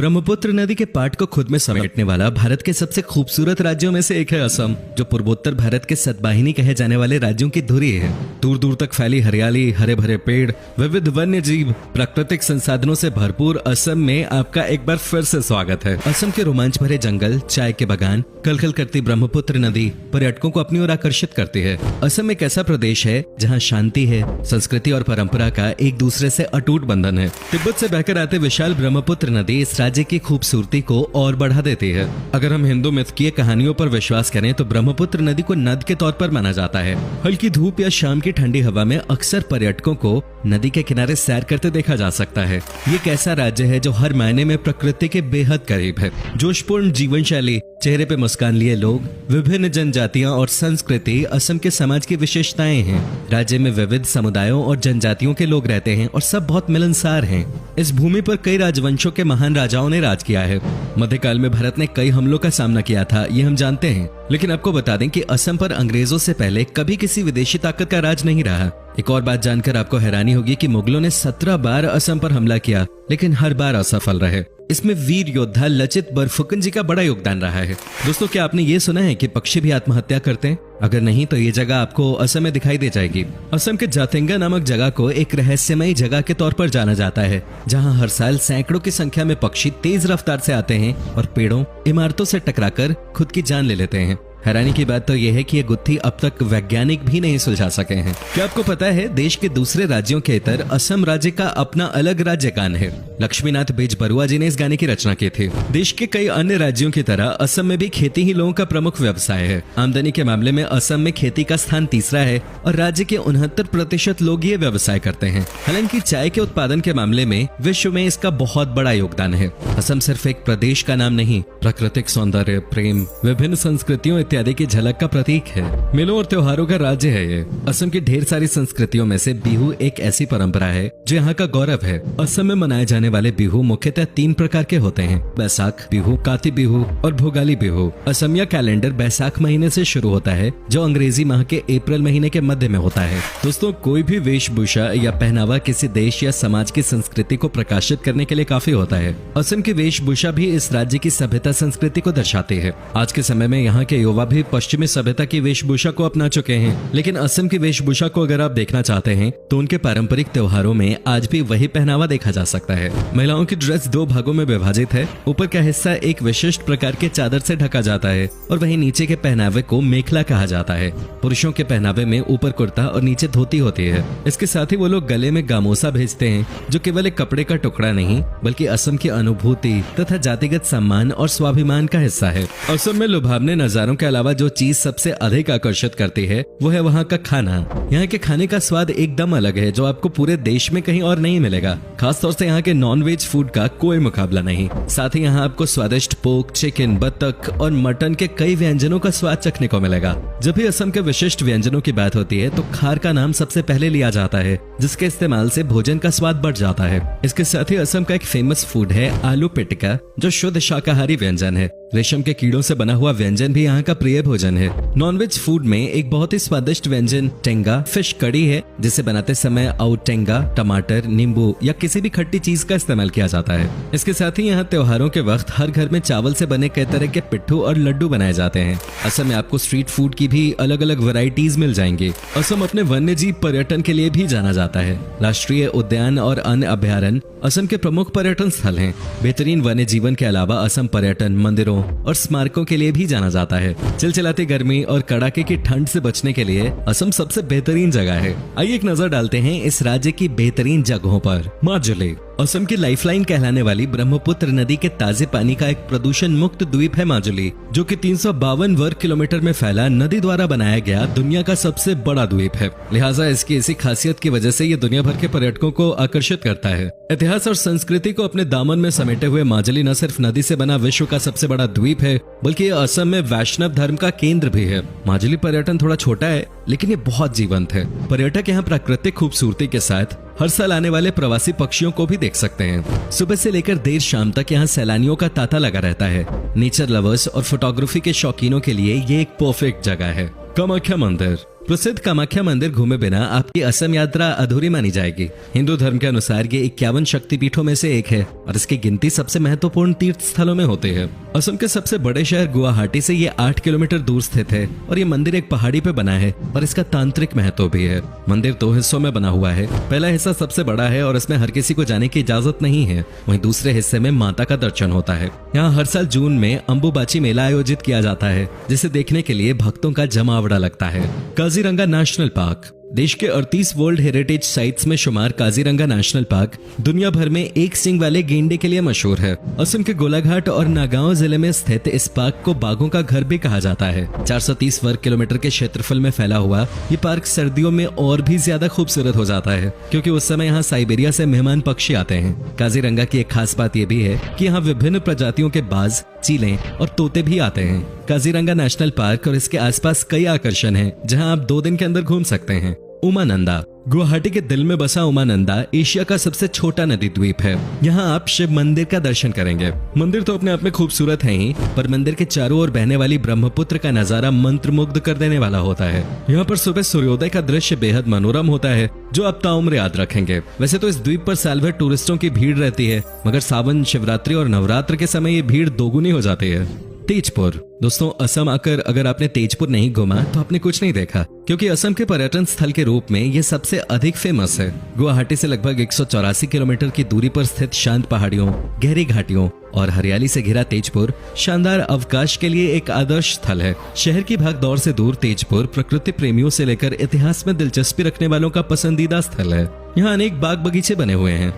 ब्रह्मपुत्र नदी के पाट को खुद में समेटने वाला भारत के सबसे खूबसूरत राज्यों में से एक है असम, जो पूर्वोत्तर भारत के सतवाहिनी कहे जाने वाले राज्यों की धुरी है। दूर दूर तक फैली हरियाली, हरे भरे पेड़, विविध वन्य जीव, प्राकृतिक संसाधनों से भरपूर असम में आपका एक बार फिर से स्वागत है। असम के रोमांच भरे जंगल, चाय के बागान, कलकल करती ब्रह्मपुत्र नदी पर्यटकों को अपनी ओर आकर्षित करती है। असम एक ऐसा प्रदेश है जहाँ शांति है, संस्कृति और परंपरा का एक दूसरे से अटूट बंधन है। तिब्बत से बहकर आते विशाल ब्रह्मपुत्र नदी इस राज्य की खूबसूरती को और बढ़ा देती है। अगर हम हिंदू मिथकीय कहानियों पर विश्वास करें तो ब्रह्मपुत्र नदी को नद के तौर पर माना जाता है। हल्की धूप या शाम की ठंडी हवा में अक्सर पर्यटकों को नदी के किनारे सैर करते देखा जा सकता है। ये एक ऐसा राज्य है जो हर मायने में प्रकृति के बेहद करीब है। जोशपूर्ण जीवन शैली, चेहरे पे मुस्कान लिए लोग, विभिन्न जनजातियां और संस्कृति असम के समाज की विशेषताएं हैं। राज्य में विविध समुदायों और जनजातियों के लोग रहते हैं और सब बहुत मिलनसार हैं। इस भूमि पर कई राजवंशों के महान राजाओं ने राज किया है। मध्यकाल में भारत ने कई हमलों का सामना किया था, ये हम जानते हैं। लेकिन आपको बता दें कि असम पर अंग्रेजों से पहले कभी किसी विदेशी ताकत का राज नहीं रहा। एक और बात जानकर आपको हैरानी होगी कि मुगलों ने 17 बार असम पर हमला किया, लेकिन हर बार असफल रहे। इसमें वीर योद्धा लचित बरफुकन जी का बड़ा योगदान रहा है। दोस्तों, क्या आपने ये सुना है कि पक्षी भी आत्महत्या करते हैं? अगर नहीं तो ये जगह आपको असम में दिखाई दे जाएगी। असम के जातेंगा नामक जगह को एक रहस्यमयी जगह के तौर पर जाना जाता है, जहां हर साल सैकड़ों की संख्या में पक्षी तेज रफ्तार से आते हैं और पेड़ों, इमारतों से टकराकर खुद की जान ले लेते हैं। हैरानी की बात तो यह है कि ये गुत्थी अब तक वैज्ञानिक भी नहीं सुलझा सके हैं। क्या आपको पता है देश के दूसरे राज्यों के इतर असम राज्य का अपना अलग राज्य गान है। लक्ष्मीनाथ बेजबरुआ जी ने इस गाने की रचना की थी। देश के कई अन्य राज्यों की तरह असम में भी खेती ही लोगों का प्रमुख व्यवसाय है। आमदनी के मामले में असम में खेती का स्थान तीसरा है और राज्य के 69% लोग ये व्यवसाय करते हैं। हालांकि चाय के उत्पादन के मामले में विश्व में इसका बहुत बड़ा योगदान है। असम सिर्फ एक प्रदेश का नाम नहीं, प्राकृतिक सौंदर्य, प्रेम, विभिन्न संस्कृतियों इत्यादि की झलक का प्रतीक है। मेलों और त्योहारों का राज्य है ये। असम की ढेर सारी संस्कृतियों में से बिहू एक ऐसी परंपरा है जो यहाँ का गौरव है। असम में मनाए जाने वाले बिहू मुख्यतः 3 प्रकार के होते हैं: बैसाख बिहू, काती बिहू और भोगाली बिहू। असमिया कैलेंडर बैसाख महीने से शुरू होता है, जो अंग्रेजी माह के अप्रैल महीने के मध्य में होता है। दोस्तों, कोई भी वेशभूषा या पहनावा किसी देश या समाज की संस्कृति को प्रकाशित करने के लिए काफी होता है। असम की वेशभूषा भी इस राज्य की सभ्यता संस्कृति को दर्शाती है। आज के समय में यहाँ के युवा भी पश्चिमी सभ्यता की वेशभूषा को अपना चुके हैं, लेकिन असम की वेशभूषा को अगर आप देखना चाहते हैं तो उनके पारंपरिक त्योहारों में आज भी वही पहनावा देखा जा सकता है। महिलाओं की ड्रेस 2 भागों में विभाजित है। ऊपर का हिस्सा एक विशिष्ट प्रकार के चादर से ढका जाता है और वहीं नीचे के पहनावे को मेखला कहा जाता है। पुरुषों के पहनावे में ऊपर कुर्ता और नीचे धोती होती है। इसके साथ ही वो लोग गले में गामोसा भेजते हैं, जो केवल एक कपड़े का टुकड़ा नहीं बल्कि असम की अनुभूति तथा जातिगत सम्मान और स्वाभिमान का हिस्सा है। असम में लुभावने नजारों के अलावा जो चीज सबसे अधिक आकर्षित करती है वो है वहाँ का खाना। यहाँ के खाने का स्वाद एकदम अलग है, जो आपको पूरे देश में कहीं और नहीं मिलेगा। खासतौर से यहाँ के नॉन-वेज फूड का कोई मुकाबला नहीं। साथ ही यहाँ आपको स्वादिष्ट पोर्क, चिकन, बत्तख और मटन के कई व्यंजनों का स्वाद चखने को मिलेगा। जब भी असम के विशिष्ट व्यंजनों की बात होती है तो खार का नाम सबसे पहले लिया जाता है, जिसके इस्तेमाल से भोजन का स्वाद बढ़ जाता है। इसके साथ ही असम का एक फेमस फूड है आलू पिटिका, जो शुद्ध शाकाहारी व्यंजन है। रेशम के कीड़ों से बना हुआ व्यंजन भी यहाँ का प्रिय भोजन है। नॉनवेज फूड में एक बहुत ही स्वादिष्ट व्यंजन टेंगा फिश कड़ी है, जिसे बनाते समय औटेंगा, टमाटर, नींबू या किसी भी खट्टी चीज का इस्तेमाल किया जाता है। इसके साथ ही यहाँ त्योहारों के वक्त हर घर में चावल से बने कई तरह के पिट्ठू और लड्डू बनाए जाते हैं। असम में आपको स्ट्रीट फूड की भी अलग अलग वैरायटीज मिल जाएंगी। असम अपने वन्य जीव पर्यटन के लिए भी जाना जाता है। राष्ट्रीय उद्यान और अन्य अभ्यारण्य असम के प्रमुख पर्यटन स्थल हैं। बेहतरीन वन्य जीवन के अलावा असम पर्यटन, मंदिरों और स्मारकों के लिए भी जाना जाता है। चिलचिलाती गर्मी और कड़ाके की ठंड से बचने के लिए असम सबसे बेहतरीन जगह है। आइए एक नजर डालते हैं इस राज्य की बेहतरीन जगहों पर। माजुली असम की लाइफलाइन कहलाने वाली ब्रह्मपुत्र नदी के ताजे पानी का एक प्रदूषण मुक्त द्वीप है माजुली, जो कि 352 वर्ग किलोमीटर में फैला नदी द्वारा बनाया गया दुनिया का सबसे बड़ा द्वीप है। लिहाजा इसकी इसी खासियत की वजह से ये दुनिया भर के पर्यटकों को आकर्षित करता है। इतिहास और संस्कृति को अपने दामन में समेटे हुए माजुली न सिर्फ नदी से बना विश्व का सबसे बड़ा द्वीप है, बल्कि ये असम में वैष्णव धर्म का केंद्र भी है। माजुली पर्यटन थोड़ा छोटा है, लेकिन ये बहुत जीवंत है। पर्यटक यहाँ प्राकृतिक खूबसूरती के साथ हर साल आने वाले प्रवासी पक्षियों को भी देख सकते हैं। सुबह से लेकर देर शाम तक यहाँ सैलानियों का तांता लगा रहता है। नेचर लवर्स और फोटोग्राफी के शौकीनों के लिए ये एक परफेक्ट जगह है। कामाख्या मंदिर प्रसिद्ध कामाख्या मंदिर घूमे बिना आपकी असम यात्रा अधूरी मानी जाएगी। हिंदू धर्म के अनुसार ये 51 शक्तिपीठों में से एक है और इसकी गिनती सबसे महत्वपूर्ण तीर्थ स्थलों में होती है। असम के सबसे बड़े शहर गुवाहाटी से ये 8 किलोमीटर दूर स्थित है और ये मंदिर एक पहाड़ी पे बना है और इसका तांत्रिक महत्व भी है। मंदिर 2 हिस्सों में बना हुआ है। पहला हिस्सा सबसे बड़ा है और इसमें हर किसी को जाने की इजाजत नहीं है। वहीं दूसरे हिस्से में माता का दर्शन होता है। यहाँ हर साल जून में अंबुबाची मेला आयोजित किया जाता है, जिसे देखने के लिए भक्तों का जमावड़ा लगता है। काजीरंगा नेशनल पार्क देश के 38 वर्ल्ड हेरिटेज साइट्स में शुमार काजीरंगा नेशनल पार्क दुनिया भर में एक सींग वाले गेंडे के लिए मशहूर है। असम के गोलाघाट और नागांव जिले में स्थित इस पार्क को बाघों का घर भी कहा जाता है। 430 वर्ग किलोमीटर के क्षेत्रफल में फैला हुआ ये पार्क सर्दियों में और भी ज्यादा खूबसूरत हो जाता है, क्योंकि उस समय यहाँ साइबेरिया से मेहमान पक्षी आते हैं। काजीरंगा की एक खास बात यह भी है कि यहाँ विभिन्न प्रजातियों के बाज, चीलें और तोते भी आते हैं। काजीरंगा नेशनल पार्क और इसके आसपास कई आकर्षण हैं, जहां आप 2 दिन के अंदर घूम सकते हैं। उमानंदा गुवाहाटी के दिल में बसा उमानंदा एशिया का सबसे छोटा नदी द्वीप है। यहाँ आप शिव मंदिर का दर्शन करेंगे। मंदिर तो अपने आप में खूबसूरत है ही, पर मंदिर के चारों ओर बहने वाली ब्रह्मपुत्र का नजारा मंत्रमुग्ध कर देने वाला होता है। यहाँ पर सुबह सूर्योदय का दृश्य बेहद मनोरम होता है, जो आप ताउम्र याद रखेंगे। वैसे तो इस द्वीप पर साल भर टूरिस्टों की भीड़ रहती है, मगर सावन, शिवरात्रि और नवरात्र के समय ये भीड़ दोगुनी हो जाती है। तेजपुर दोस्तों, असम आकर अगर आपने तेजपुर नहीं घूमा तो आपने कुछ नहीं देखा, क्योंकि असम के पर्यटन स्थल के रूप में ये सबसे अधिक फेमस है। गुवाहाटी से लगभग 184 किलोमीटर की दूरी पर स्थित शांत पहाड़ियों, गहरी घाटियों और हरियाली से घिरा तेजपुर शानदार अवकाश के लिए एक आदर्श स्थल है। शहर की भागदौड़ से दूर तेजपुर प्रकृति प्रेमियों से लेकर इतिहास में दिलचस्पी रखने वालों का पसंदीदा स्थल है। यहाँ अनेक बाग बगीचे बने हुए हैं।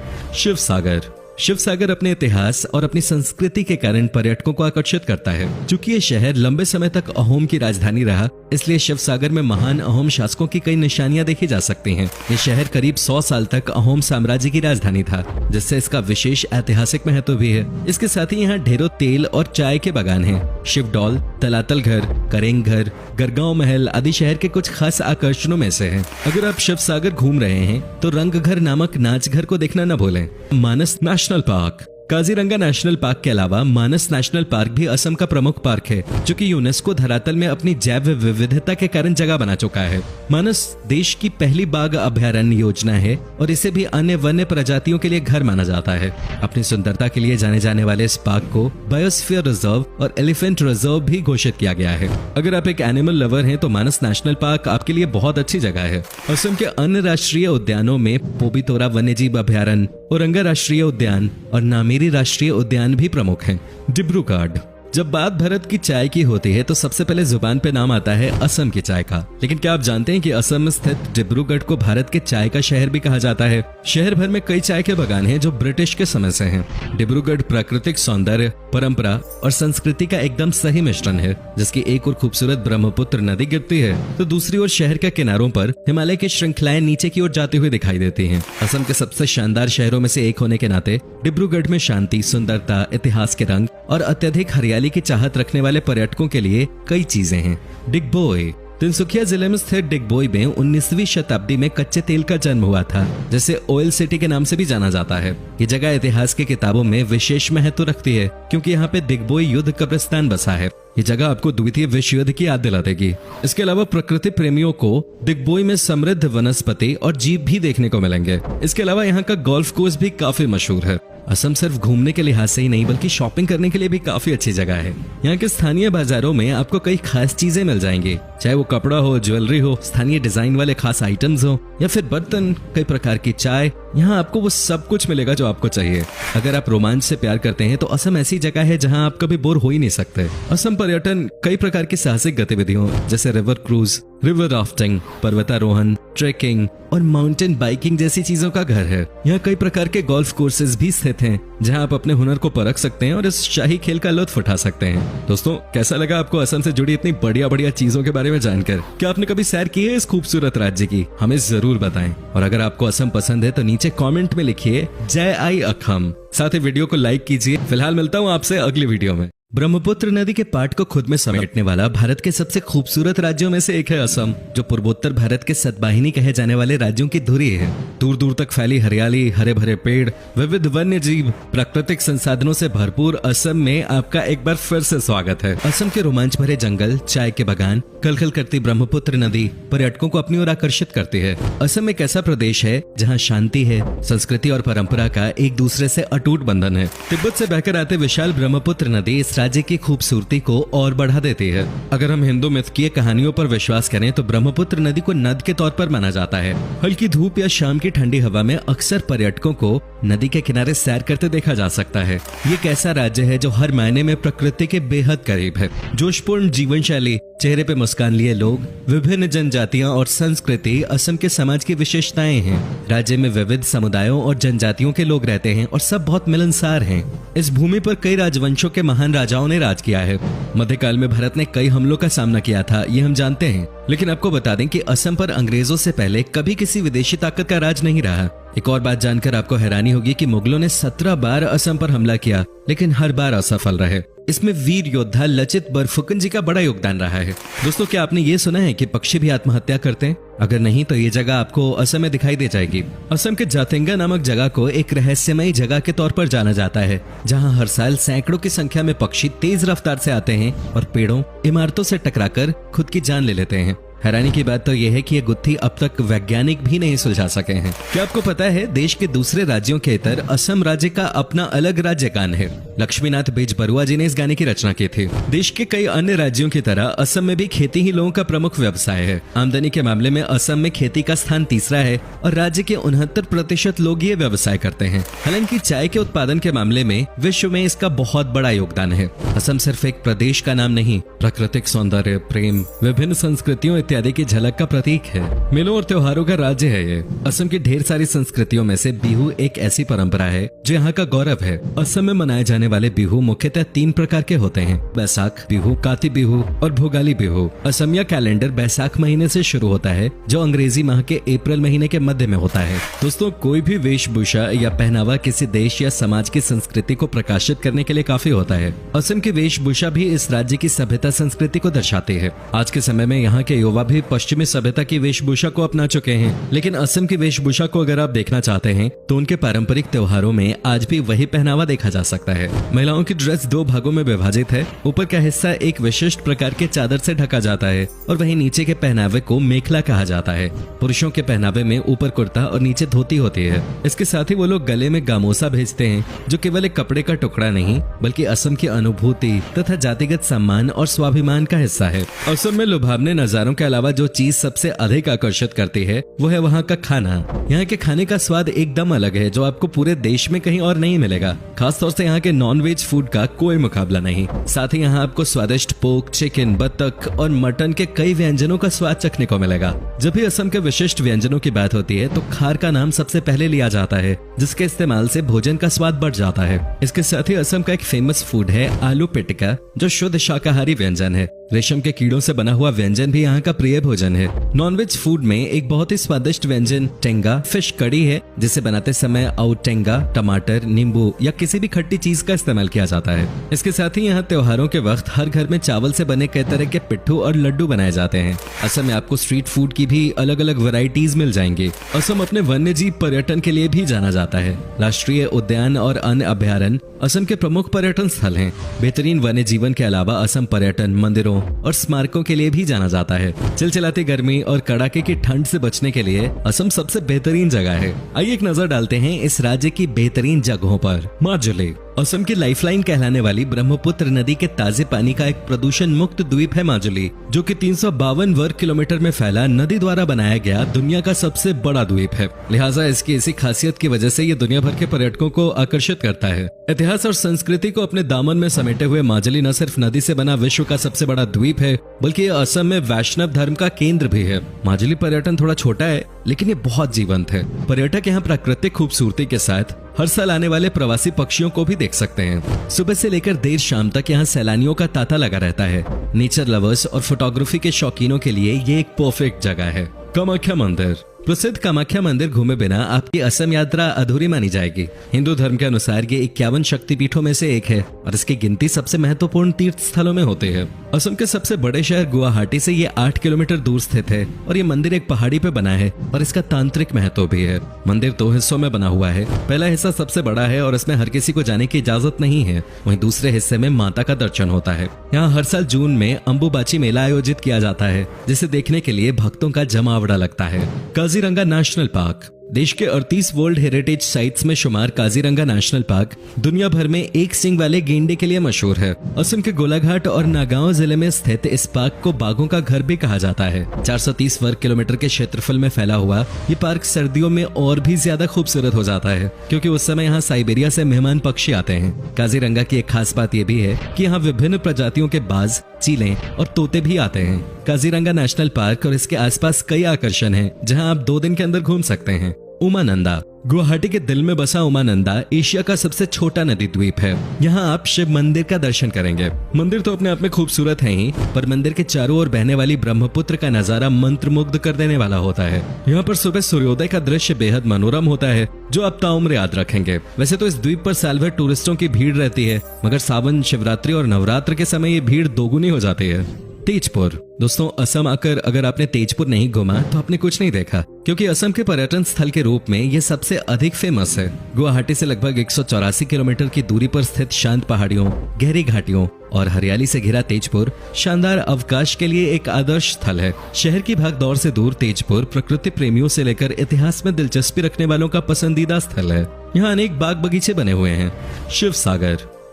शिव सागर अपने इतिहास और अपनी संस्कृति के कारण पर्यटकों को आकर्षित करता है। चूंकि ये शहर लंबे समय तक अहोम की राजधानी रहा, इसलिए शिव सागर में महान अहोम शासकों की कई निशानियां देखी जा सकती हैं। ये शहर करीब 100 साल तक अहोम साम्राज्य की राजधानी था, जिससे इसका विशेष ऐतिहासिक महत्व भी है। इसके साथ ही यहाँ ढेरों तेल और चाय के बागान हैं। शिवडोल, तलातल घर, करेंग घर, गरगांव महल आदि शहर के कुछ खास आकर्षणों में से हैं। अगर आप शिव सागर घूम रहे हैं तो रंग घर नामक नाच घर को देखना न भूलें। Manas national park Kaziranga national park के अलावा मानस नेशनल पार्क भी असम का प्रमुख पार्क है, जो कि यूनेस्को धरातल में अपनी जैव विविधता के कारण जगह बना चुका है। मानस देश की पहली बाघ अभयारण्य योजना है और इसे भी अन्य वन्य प्रजातियों के लिए घर माना जाता है। अपनी सुंदरता के लिए जाने जाने वाले इस पार्क को बायोस्फीयर रिजर्व और एलिफेंट रिजर्व भी घोषित किया गया है। अगर आप एक एनिमल लवर हैं तो मानस नेशनल पार्क आपके लिए बहुत अच्छी जगह है। असम के अन्य राष्ट्रीय उद्यानों में पोबितोरा वन्यजीव अभयारण्य, औरंगा राष्ट्रीय उद्यान और नामेरी राष्ट्रीय उद्यान भी प्रमुख हैं। डिब्रूगढ़ जब बात भारत की चाय की होती है तो सबसे पहले जुबान पे नाम आता है असम की चाय का। लेकिन क्या आप जानते हैं कि असम में स्थित डिब्रूगढ़ को भारत के चाय का शहर भी कहा जाता है। शहर भर में कई चाय के बागान हैं जो ब्रिटिश के समय से हैं। डिब्रूगढ़ प्राकृतिक सौंदर्य, परंपरा और संस्कृति का एकदम सही मिश्रण है, जिसकी एक ओर खूबसूरत ब्रह्मपुत्र नदी गिरती है तो दूसरी ओर शहर के किनारों पर हिमालय की श्रृंखलाएं नीचे की ओर जाती हुई दिखाई देती हैं। असम के सबसे शानदार शहरों में से एक होने के नाते डिब्रूगढ़ में शांति, सुंदरता, इतिहास के रंग और अत्यधिक हरियाली की चाहत रखने वाले पर्यटकों के लिए कई चीजें हैं। डिगबोई तिनसुकिया जिले में स्थित डिगबोई में 19वीं शताब्दी में कच्चे तेल का जन्म हुआ था, जिसे ऑयल सिटी के नाम से भी जाना जाता है। ये जगह इतिहास की किताबों में विशेष महत्व रखती है, क्योंकि यहाँ पे डिगबोई युद्ध कब्रिस्तान बसा है। ये जगह आपको द्वितीय विश्व युद्ध की याद दिला देगी। इसके अलावा प्रकृति प्रेमियों को डिगबोई में समृद्ध वनस्पति और जीव भी देखने को मिलेंगे। इसके अलावा यहाँ का गोल्फ कोर्स भी काफी मशहूर है। असम सिर्फ घूमने के लिहाज से ही नहीं बल्कि शॉपिंग करने के लिए भी काफी अच्छी जगह है। यहाँ के स्थानीय बाजारों में आपको कई खास चीजें मिल जाएंगी, चाहे वो कपड़ा हो, ज्वेलरी हो, स्थानीय डिजाइन वाले खास आइटम्स हो या फिर बर्तन, कई प्रकार की चाय। यहाँ आपको वो सब कुछ मिलेगा जो आपको चाहिए। अगर आप रोमांच से प्यार करते हैं तो असम ऐसी जगह है जहाँ आप कभी बोर हो ही नहीं सकते। असम पर्यटन कई प्रकार की साहसिक गतिविधियों जैसे रिवर क्रूज, रिवर राफ्टिंग, पर्वतारोहण, ट्रेकिंग और माउंटेन बाइकिंग जैसी चीजों का घर है। यहाँ कई प्रकार के गोल्फ कोर्सेज भी स्थित हैं, जहाँ आप अपने हुनर को परख सकते हैं और इस शाही खेल का लुत्फ उठा सकते हैं। दोस्तों, कैसा लगा आपको असम से जुड़ी इतनी बढ़िया बढ़िया चीजों के बारे में जानकर? क्या आपने कभी सैर की है इस खूबसूरत राज्य की? हमें जरूर बताएं। और अगर आपको असम पसंद है तो नीचे कमेंट में लिखिए जय आई अखम। साथ ही वीडियो को लाइक कीजिए। फिलहाल मिलता हूँ आपसे अगली वीडियो में। ब्रह्मपुत्र नदी के पाट को खुद में समेटने वाला भारत के सबसे खूबसूरत राज्यों में से एक है असम, जो पूर्वोत्तर भारत के सतवाहिनी कहे जाने वाले राज्यों की धुरी है। दूर दूर तक फैली हरियाली, हरे भरे पेड़, विविध वन्य जीव, प्राकृतिक संसाधनों से भरपूर असम में आपका एक बार फिर से स्वागत है। असम के रोमांच भरे जंगल, चाय के बागान, कलकल करती ब्रह्मपुत्र नदी पर्यटकों को अपनी ओर आकर्षित करती है। असम एक ऐसा प्रदेश है जहाँ शांति है, संस्कृति और परंपरा का एक दूसरे से अटूट बंधन है। तिब्बत से बहकर आते विशाल ब्रह्मपुत्र नदी इस राज्य की खूबसूरती को और बढ़ा देती है। अगर हम हिंदू मिथकीय कहानियों पर विश्वास करें तो ब्रह्मपुत्र नदी को नद के तौर पर माना जाता है। हल्की धूप या शाम की ठंडी हवा में अक्सर पर्यटकों को नदी के किनारे सैर करते देखा जा सकता है। ये एक ऐसा राज्य है जो हर मायने में प्रकृति के बेहद करीब है। जोशपूर्ण जीवन शैली, चेहरे पे मुस्कान लिए लोग, विभिन्न जनजातियां और संस्कृति असम के समाज की विशेषताएं हैं। राज्य में विविध समुदायों और जनजातियों के लोग रहते हैं और सब बहुत मिलनसार हैं। इस भूमि पर कई राजवंशों के महान राजाओं ने राज किया है। मध्यकाल में भारत ने कई हमलों का सामना किया था, ये हम जानते हैं। लेकिन आपको बता दें कि असम पर अंग्रेजों से पहले कभी किसी विदेशी ताकत का राज नहीं रहा। एक और बात जानकर आपको हैरानी होगी कि मुगलों ने 17 बार असम पर हमला किया, लेकिन हर बार असफल रहे। इसमें वीर योद्धा लचित बरफुकन जी का बड़ा योगदान रहा है। दोस्तों, क्या आपने ये सुना है कि पक्षी भी आत्महत्या करते हैं? अगर नहीं तो ये जगह आपको असम में दिखाई दे जाएगी। असम के जातेंगा नामक जगह को एक रहस्यमयी जगह के तौर पर जाना जाता है, जहां हर साल सैकड़ों की संख्या में पक्षी तेज रफ्तार से आते हैं और पेड़ों, इमारतों से टकराकर खुद की जान ले लेते हैं। हैरानी की बात तो यह है कि ये गुत्थी अब तक वैज्ञानिक भी नहीं सुलझा सके हैं। क्या आपको पता है देश के दूसरे राज्यों के इतर असम राज्य का अपना अलग राज्य गान है? लक्ष्मीनाथ बेजबरुआ जी ने इस गाने की रचना की थी। देश के कई अन्य राज्यों की तरह असम में भी खेती ही लोगों का प्रमुख व्यवसाय है। आमदनी के मामले में असम में खेती का स्थान तीसरा है और राज्य के 69% लोग ये व्यवसाय करते हैं। हालांकि चाय के उत्पादन के मामले में विश्व में इसका बहुत बड़ा योगदान है। असम सिर्फ एक प्रदेश का नाम नहीं, प्राकृतिक सौंदर्य, प्रेम, विभिन्न संस्कृतियों इत्यादि की झलक का प्रतीक है। मेलों और त्योहारों का राज्य है ये। असम की ढेर सारी संस्कृतियों में से बिहू एक ऐसी परंपरा है जो यहाँ का गौरव है। असम में मनाए जाने वाले बिहू मुख्यतः 3 प्रकार के होते हैं: बैसाख बिहू, काती बिहू और भोगाली बिहू। असमिया कैलेंडर बैसाख महीने से शुरू होता है, जो अंग्रेजी माह के अप्रैल महीने के मध्य में होता है। दोस्तों, कोई भी वेशभूषा या पहनावा किसी देश या समाज की संस्कृति को प्रकाशित करने के लिए काफी होता है। असम की वेशभूषा भी इस राज्य की सभ्यता संस्कृति को दर्शाती है। आज के समय में यहाँ के युवा भी पश्चिमी सभ्यता की वेशभूषा को अपना चुके हैं, लेकिन असम की वेशभूषा को अगर आप देखना चाहते हैं तो उनके पारंपरिक त्योहारों में आज भी वही पहनावा देखा जा सकता है। महिलाओं की ड्रेस 2 भागों में विभाजित है। ऊपर का हिस्सा एक विशिष्ट प्रकार के चादर से ढका जाता है और वहीं नीचे के पहनावे को मेखला कहा जाता है। पुरुषों के पहनावे में ऊपर कुर्ता और नीचे धोती होती है। इसके साथ ही वो लोग गले में गामोसा भेजते हैं, जो केवल एक कपड़े का टुकड़ा नहीं बल्कि असम की अनुभूति तथा जातिगत सम्मान और स्वाभिमान का हिस्सा है। असम में लुभावने नजारों के अलावा जो चीज सबसे अधिक आकर्षित करती है वो है वहाँ का खाना। यहाँ के खाने का स्वाद एकदम अलग है, जो आपको पूरे देश में कहीं और नहीं मिलेगा। खासतौर से यहाँ के नॉन-वेज फूड का कोई मुकाबला नहीं। साथ ही यहाँ आपको स्वादिष्ट पोर्क, चिकन, बतख और मटन के कई व्यंजनों का स्वाद चखने को मिलेगा। जब भी असम के विशिष्ट व्यंजनों की बात होती है तो खार का नाम सबसे पहले लिया जाता है, जिसके इस्तेमाल से भोजन का स्वाद बढ़ जाता है। इसके साथ ही असम का एक फेमस फूड है आलू पिटिका, जो शुद्ध शाकाहारी व्यंजन है। रेशम के कीड़ों से बना हुआ व्यंजन भी यहाँ का प्रिय भोजन है। नॉनवेज फूड में एक बहुत ही स्वादिष्ट व्यंजन टेंगा फिश कड़ी है, जिसे बनाते समय टेंगा, टमाटर, नींबू या किसी भी खट्टी चीज का इस्तेमाल किया जाता है। इसके साथ ही यहाँ त्योहारों के वक्त हर घर में चावल से बने कई तरह के पिट्ठू और लड्डू बनाए जाते हैं। असम में आपको स्ट्रीट फूड की भी अलग अलग वैरायटीज मिल जाएंगी। असम अपने वन्य जीव पर्यटन के लिए भी जाना जाता है। राष्ट्रीय उद्यान और अन्य अभ्यारण्य असम के प्रमुख पर्यटन स्थल हैं। बेहतरीन वन्य जीवन के अलावा असम पर्यटन, मंदिरों और स्मारकों के लिए भी जाना जाता है। चिलचिलाती गर्मी और कड़ाके की ठंड से बचने के लिए असम सबसे बेहतरीन जगह है। आइए एक नजर डालते हैं इस राज्य की बेहतरीन जगहों पर। माजुली असम की लाइफलाइन कहलाने वाली ब्रह्मपुत्र नदी के ताजे पानी का एक प्रदूषण मुक्त द्वीप है माजुली, जो कि 352 वर्ग किलोमीटर में फैला नदी द्वारा बनाया गया दुनिया का सबसे बड़ा द्वीप है। लिहाजा इसकी इसी खासियत की वजह से ये दुनिया भर के पर्यटकों को आकर्षित करता है। इतिहास और संस्कृति को अपने दामन में समेटे हुए माजुली न सिर्फ नदी से बना विश्व का सबसे बड़ा द्वीप है, बल्कि असम में वैष्णव धर्म का केंद्र भी है। माजुली पर्यटन थोड़ा छोटा है, लेकिन ये बहुत जीवंत है। पर्यटक यहाँ प्राकृतिक खूबसूरती के साथ हर साल आने वाले प्रवासी पक्षियों को भी देख सकते हैं। सुबह से लेकर देर शाम तक यहाँ सैलानियों का तांता लगा रहता है। नेचर लवर्स और फोटोग्राफी के शौकीनों के लिए ये एक परफेक्ट जगह है। कामाख्या मंदिर प्रसिद्ध कामाख्या मंदिर घूमे बिना आपकी असम यात्रा अधूरी मानी जाएगी। हिंदू धर्म के अनुसार ये 51 शक्तिपीठों में से एक है और इसकी गिनती सबसे महत्वपूर्ण तीर्थ स्थलों में होती है। असम के सबसे बड़े शहर गुवाहाटी से ये 8 किलोमीटर दूर स्थित है और ये मंदिर एक पहाड़ी पे बना है और इसका तांत्रिक महत्व भी है। मंदिर 2 हिस्सों में बना हुआ है। पहला हिस्सा सबसे बड़ा है और इसमें हर किसी को जाने की इजाजत नहीं है। वहीं दूसरे हिस्से में माता का दर्शन होता है। यहाँ हर साल जून में अंबुबाची मेला आयोजित किया जाता है, जिसे देखने के लिए भक्तों का जमावड़ा लगता है। काजीरंगा नेशनल पार्क देश के 38 वर्ल्ड हेरिटेज साइट्स में शुमार काजीरंगा नेशनल पार्क दुनिया भर में एक सींग वाले गेंडे के लिए मशहूर है। असम के गोलाघाट और नागांव जिले में स्थित इस पार्क को बाघों का घर भी कहा जाता है। 430 वर्ग किलोमीटर के क्षेत्रफल में फैला हुआ ये पार्क सर्दियों में और भी ज्यादा खूबसूरत हो जाता है, क्योंकि उस समय यहाँ साइबेरिया से मेहमान पक्षी आते हैं। काजीरंगा की एक खास बात यह भी है कि यहाँ विभिन्न प्रजातियों के बाज, चीलें और तोते भी आते हैं। काजीरंगा नेशनल पार्क और इसके आसपास कई आकर्षण हैं, जहां आप 2 दिन के अंदर घूम सकते हैं। उमानंदा गुवाहाटी के दिल में बसा उमानंदा एशिया का सबसे छोटा नदी द्वीप है। यहाँ आप शिव मंदिर का दर्शन करेंगे। मंदिर तो अपने आप में खूबसूरत है ही, पर मंदिर के चारों ओर बहने वाली ब्रह्मपुत्र का नजारा मंत्रमुग्ध कर देने वाला होता है। यहाँ पर सुबह सूर्योदय का दृश्य बेहद मनोरम होता है, जो आप ताउम्र याद रखेंगे। वैसे तो इस द्वीप पर साल भर टूरिस्टों की भीड़ रहती है, मगर सावन, शिवरात्रि और नवरात्र के समय ये भीड़ दोगुनी हो जाती है। तेजपुर दोस्तों, असम आकर अगर आपने तेजपुर नहीं घूमा तो आपने कुछ नहीं देखा, क्योंकि असम के पर्यटन स्थल के रूप में ये सबसे अधिक फेमस है। गुवाहाटी से लगभग 184 किलोमीटर की दूरी पर स्थित शांत पहाड़ियों, गहरी घाटियों और हरियाली से घिरा तेजपुर शानदार अवकाश के लिए एक आदर्श स्थल है। शहर की भागदौड़ से दूर तेजपुर प्रकृति प्रेमियों से लेकर इतिहास में दिलचस्पी रखने वालों का पसंदीदा स्थल है। यहाँ अनेक बाग बगीचे बने हुए हैं।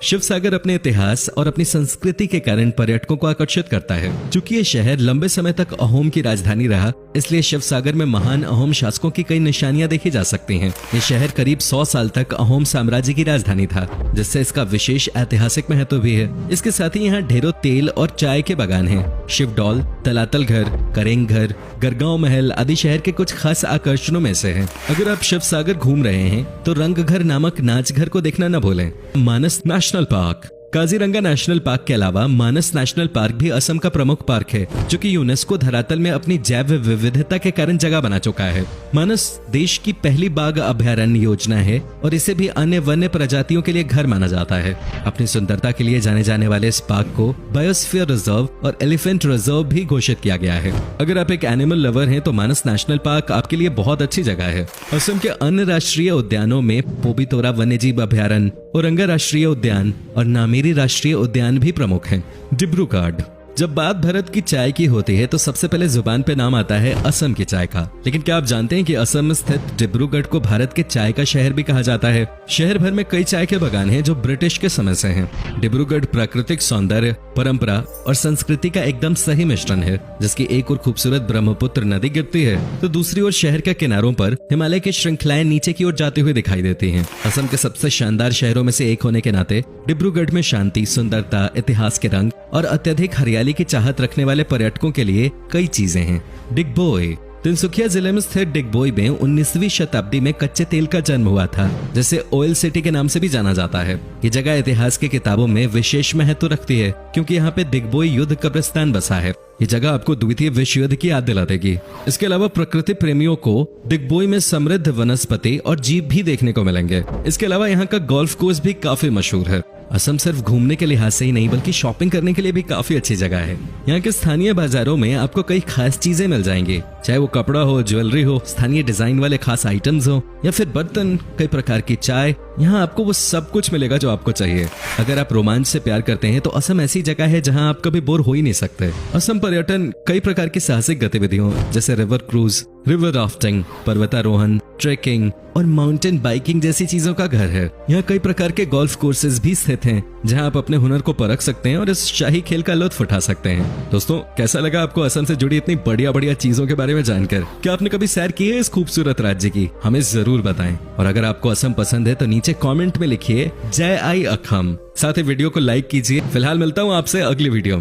शिव सागर अपने इतिहास और अपनी संस्कृति के कारण पर्यटकों को आकर्षित करता है। चूंकि ये शहर लंबे समय तक अहोम की राजधानी रहा, इसलिए शिव सागर में महान अहोम शासकों की कई निशानियां देखी जा सकती हैं। ये शहर करीब 100 साल तक अहोम साम्राज्य की राजधानी था, जिससे इसका विशेष ऐतिहासिक महत्व भी है। इसके साथ ही यहाँ ढेरों तेल और चाय के बागान हैं। शिवडौल, तलातल घर, करेंग घर, गरगांव महल आदि शहर के कुछ खास आकर्षणों में से हैं। अगर आप शिव सागर घूम रहे हैं तो रंगघर नामक नाच घर को देखना न भूलें। Manas national park Kaziranga national park के अलावा मानस नेशनल पार्क भी असम का प्रमुख पार्क है, जो कि यूनेस्को धरातल में अपनी जैव विविधता के कारण जगह बना चुका है। मानस देश की पहली बाघ अभयारण्य योजना है और इसे भी अन्य वन्य प्रजातियों के लिए घर माना जाता है। अपनी सुंदरता के लिए जाने जाने वाले इस पार्क को बायोस्फीयर रिजर्व और एलिफेंट रिजर्व भी घोषित किया गया है। अगर आप एक एनिमल लवर हैं तो मानस नेशनल पार्क आपके लिए बहुत अच्छी जगह है। असम के अन्य राष्ट्रीय उद्यानों में पोबितोरा वन्यजीव अभयारण्य, औरंगा राष्ट्रीय उद्यान और नामेरी राष्ट्रीय उद्यान भी प्रमुख हैं। डिब्रूगढ़ जब बात भारत की चाय की होती है तो सबसे पहले जुबान पे नाम आता है असम की चाय का। लेकिन क्या आप जानते हैं कि असम में स्थित डिब्रूगढ़ को भारत के चाय का शहर भी कहा जाता है। शहर भर में कई चाय के बागान हैं जो ब्रिटिश के समय से हैं। डिब्रूगढ़ प्राकृतिक सौंदर्य, परंपरा और संस्कृति का एकदम सही मिश्रण है, जिसकी एक ओर खूबसूरत ब्रह्मपुत्र नदी गिरती है तो दूसरी ओर शहर के किनारों पर हिमालय की श्रृंखलाएं नीचे की ओर जाती हुई दिखाई देती हैं। असम के सबसे शानदार शहरों में से एक होने के नाते डिब्रूगढ़ में शांति, सुंदरता, इतिहास के रंग और अत्यधिक हरियाली की चाहत रखने वाले पर्यटकों के लिए कई चीजें हैं। डिगबोई तिनसुकिया जिले में स्थित डिगबोई में 19वीं शताब्दी में कच्चे तेल का जन्म हुआ था, जिसे ऑयल सिटी के नाम से भी जाना जाता है। ये जगह इतिहास की किताबों में विशेष महत्व रखती है, क्योंकि यहाँ पे डिगबोई युद्ध कब्रिस्तान बसा है। ये जगह आपको द्वितीय विश्व युद्ध की याद दिला देगी। इसके अलावा प्रकृति प्रेमियों को डिगबोई में समृद्ध वनस्पति और जीव भी देखने को मिलेंगे। इसके अलावा यहाँ का गोल्फ कोर्स भी काफी मशहूर है। असम सिर्फ घूमने के लिहाज से ही नहीं बल्कि शॉपिंग करने के लिए भी काफी अच्छी जगह है। यहाँ के स्थानीय बाजारों में आपको कई खास चीजें मिल जाएंगी, चाहे वो कपड़ा हो, ज्वेलरी हो, स्थानीय डिजाइन वाले खास आइटम्स हो या फिर बर्तन, कई प्रकार की चाय। यहाँ आपको वो सब कुछ मिलेगा जो आपको चाहिए। अगर आप रोमांच से प्यार करते हैं तो असम ऐसी जगह है जहाँ आप कभी बोर हो ही नहीं सकते। असम पर्यटन कई प्रकार की साहसिक गतिविधियों जैसे रिवर क्रूज, रिवर राफ्टिंग, पर्वतारोहण, ट्रेकिंग और माउंटेन बाइकिंग जैसी चीजों का घर है। यहाँ कई प्रकार के गोल्फ कोर्सेज भी स्थित हैं, जहाँ आप अपने हुनर को परख सकते हैं और इस शाही खेल का लुत्फ उठा सकते हैं। दोस्तों, कैसा लगा आपको असम से जुड़ी इतनी बढ़िया बढ़िया चीजों के बारे में जानकर? क्या आपने कभी सैर की है इस खूबसूरत राज्य की? हमें जरूर बताएं। और अगर आपको असम पसंद है तो नीचे कमेंट में लिखिए जय आई अखम। साथ ही वीडियो को लाइक कीजिए। फिलहाल मिलता हूँ आपसे अगली वीडियो में।